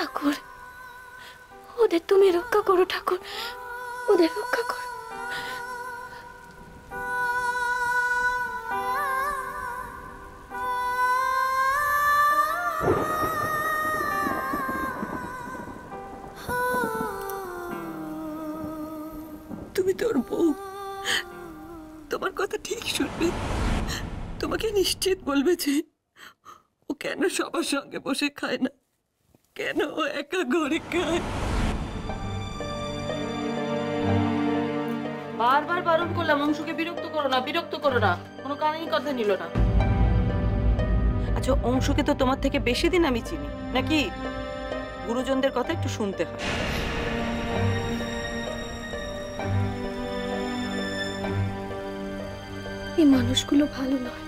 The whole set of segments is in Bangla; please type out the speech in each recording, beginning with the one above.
ঠাকুর, ওদের তুমি রক্ষা করো ঠাকুর, ওদের রক্ষা করো। তুমি তোর বউ, তোমার কথা ঠিক শুনবে। তোমাকে নিশ্চিত বলবে যে ও কেন সবার সঙ্গে বসে খায় না, কেন ও একা ঘরে খায়। বারবার বারণ করলাম অংশুকে বিরক্ত করো না, বিরক্ত করো না, কোনো কানেই কথা নিল না। আচ্ছা, অংশুকে তো তোমার থেকে বেশি দিন আমি চিনি নাকি? গুরুজনদের কথা একটু শুনতে হয়। এই মানুষগুলো ভালো নয়,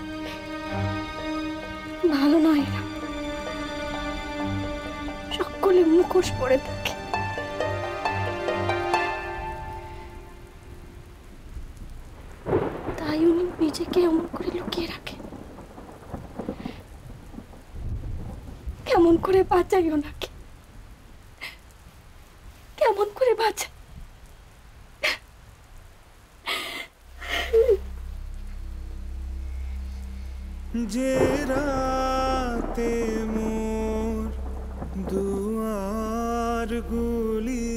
ভালো নয়। এরা সকলে মুখোশ পরে থাকে। তাই উনি নিজেকে এমন করে লুকিয়ে রাখে। কেমন করে বাঁচাই ওনাকে, কেমন করে বাঁচাই? যে রাতে মোর দুয়ার গুলি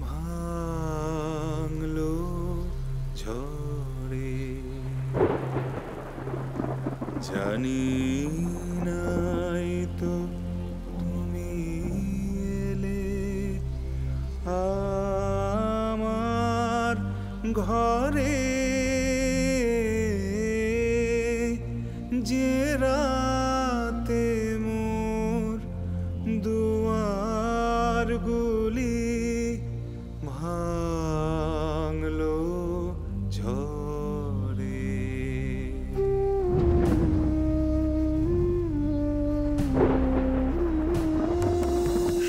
ভাঙলো ঝড়ে, জানি নাই তো তুমি এলে আমার ঘরে। যে রাতে মোর দুয়ার গুলি ভাঙলো ঝড়ে,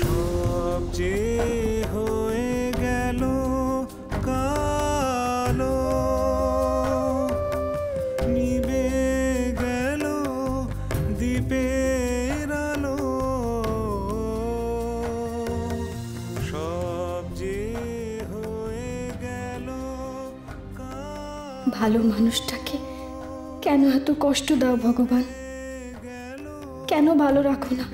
সব যে হয়ে গেল কালো, নিবে গেল দ্বীপের আলো, সব যে হয়ে গেল। ভালো মানুষটাকে কেন এত কষ্ট দাও ভগবান? কেন ভালো রাখো না?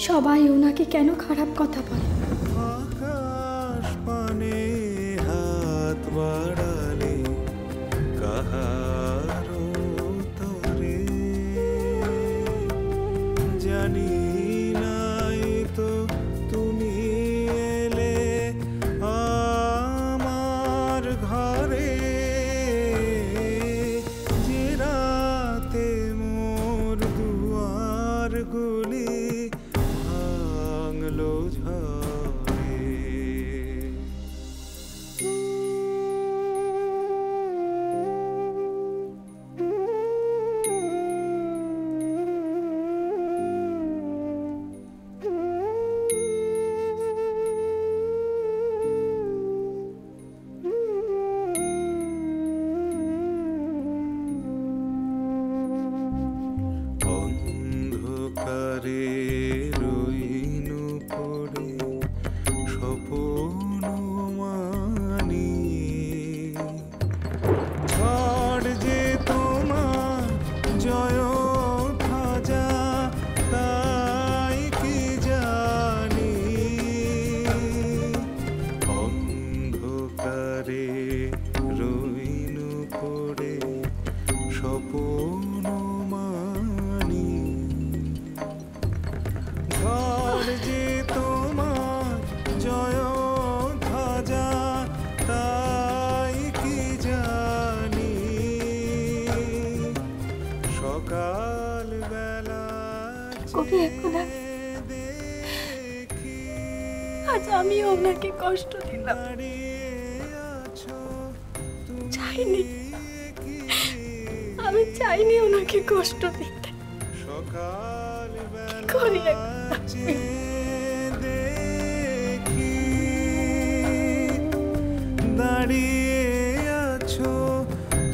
সবাই ওনাকে কেন খারাপ কথা বলে? আকাশ পানে হাত বাড়ালে কাহারো তরে, জানি নাই তো তুমি এলে আমার ঘরে। যে রাতে মোর দুয়ার গুলি ভাঙলো ঝড়ে, অন্ধকারে রইনু পড়ে স্বপ্ন মানি, ঝড় যে তোমার জয় খাজা তাই কি জানি। অন্ধকারে রইনু পড়ে স্বপ্ন মানি, ঝড় যে তোমার জয় ধ্বজা তাই কি জানি। সকাল বেলা কবি এখন আজ আমি ওনাকে কষ্ট দিলাম, চাইনি, আমি চাইনি ওনাকে কষ্ট দিতে। সকাল কি করি দেখি দাঁড়িয়ে আছো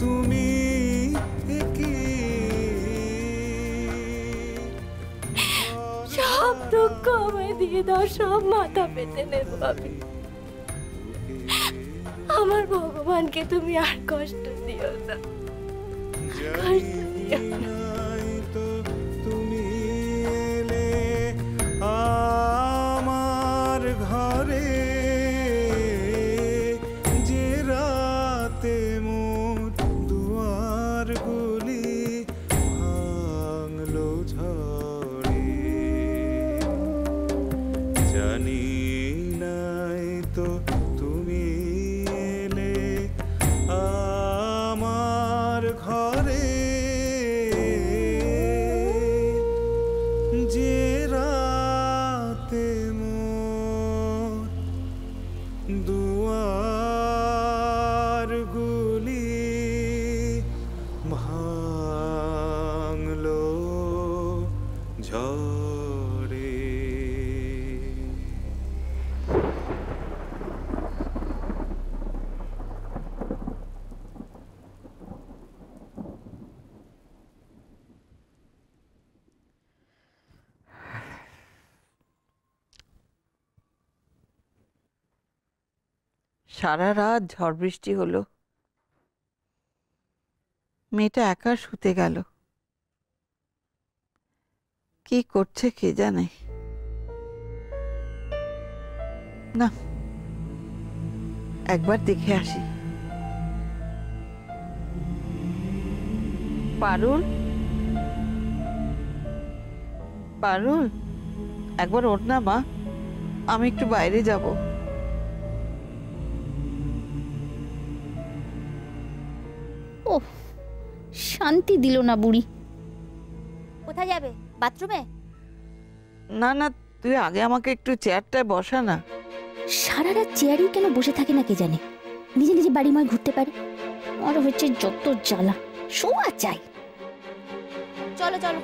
তুমি কি, দুঃখ আমায় দিয়ে দাও, সব মাথা পেতে নেব আমি। আমার ভগবানকে তুমি আর কষ্ট দিও না, কষ্ট দিও না। নাই তো তুমি এলে আমার ঘরে, যে রাতে মোর দুয়ার গুলি ভাঙলো ঝড়ে। জানি নাই তো তুমি এলে আমার ঘরে, যে রাতে মোর দুয়ার গুলি ভাঙলো ঝড়ে। সারা রাত ঝড় বৃষ্টি হলো, মেয়েটা একা শুতে গেল। কি করছে কে জানে। না, একবার দেখে আসি। পারুল, পারুল, একবার ওঠ না মা, আমি একটু বাইরে যাব। ওহ, শান্তি দিল না বুড়ি। কোথায় যাবে? বাথরুমে? না না, তুই আগে আমাকে একটু চেয়ারটায় বসা না। সারা রাত চেয়ারেই কেন বসে থাকে না কে জানে, নিজে নিজে বাড়িময় ঘুরতে পারে। আর হচ্ছে যত জ্বালা, শোয়া চাই। চলো চলো।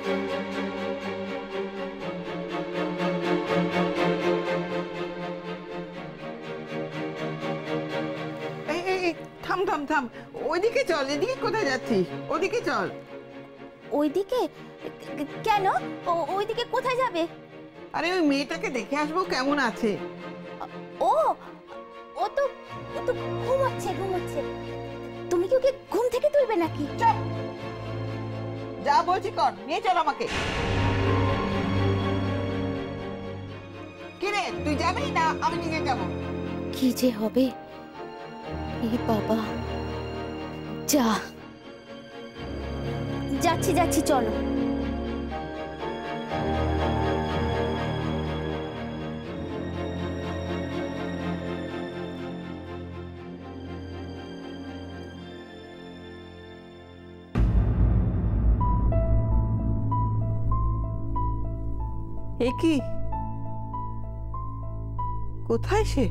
এই এই এই, থাম থাম থাম, ওইদিকে চল। এদিকে কোথায় যাচ্ছিস? ওদিকে চল। ওইদিকে? কেন? ওইদিকে কোথায় যাবে? আরে ওই মেয়েটাকে দেখে আসবো কেমন আছে। ও ও তো ও তো ঘুমাচ্ছে ঘুমাচ্ছে। তুমি কি ওকে ঘুম থেকে তুলবে নাকি? চল, যা বলছি কর, নিয়ে চল আমাকে। কিরে, তুই যাবি না আমি নিজে যাবো? কি যে হবে। এই বাবা, যা, যাচ্ছি যাচ্ছি, চলো। এ কি, কোথায় সে?